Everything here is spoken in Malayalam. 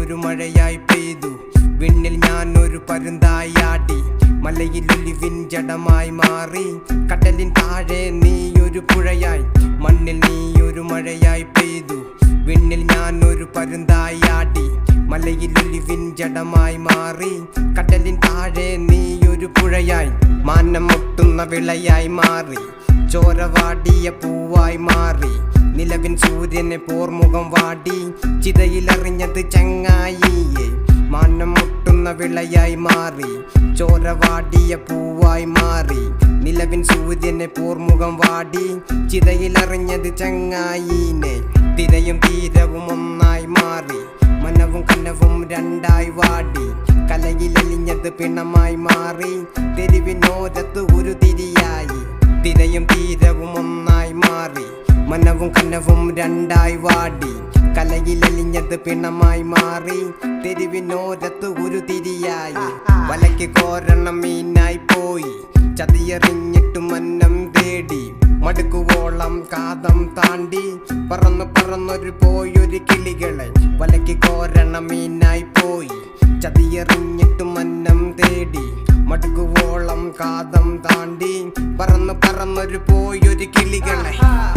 ഒരു മഴയായി പെയ്തു. വിണ്ണിൽ ഞാൻ ഒരു പരുന്തായാടി. മലയിൽ ഒലിവിൻ ജഡമായി മാറി. കടലിൻ താഴെ നീ ഒരു പുഴയായി. മണ്ണിൽ നീ ഒരു മഴയായി പെയ്തു. വിണ്ണിൽ ഞാൻ ഒരു പരുന്തായാടി. മലയിൽ ഒലിവിൻ ജഡമായി മാറി. കടലിൻ താഴെ നീ ഒരു പുഴയായി. മാനം മുട്ടുന്ന വിളയായി മാറി. ചോരവാടിയ പൂവായി മാറി. നിലവിൻ സൂര്യനെ പോർമുഖം വാടി. ചിതയിലറിഞ്ഞത് ചങ്ങായിയെ. മാനം മുട്ടുന്ന വിളയായി മാറി. ചോരവാടിയ പൂവായി മാറി. നിലവിൻ സൂര്യനെ പോർമുഖം വാടി. ചിതയിലറിഞ്ഞത് ചങ്ങായിനെ. തിരയും തീരവും ഒന്നായി മാറി. മനവും കനവും രണ്ടായി വാടി. കലയിലലിഞ്ഞത് പിണമായി മാറി. തെരുവിനോരത്ത് ഒരു തിരിയായി. തിരയും തീരവും ഒന്നായി മാറി. മനവും കനവും രണ്ടായി വാടി. കലയിലലിഞ്ഞത് പിണമായി മാറി. തെരുവിനോരത്ത് ഒരു തിരിയായി. വലയ്ക്ക് കോരണം മീനായി പോയി. ചതിയെറിഞ്ഞിട്ടു മന്നം തേടി. മടുക്കുവോളം കാതം താണ്ടി. പറന്നൊരു പോയൊരു കിളികളെ. വലയ്ക്ക് കോരണം മീനായി പോയി. ചതിയെറിഞ്ഞിട്ടു മന്നം തേടി. മടുക്കുവോളം കാതം താണ്ടി. പറന്നൊരു പോയൊരു കിളികളെ.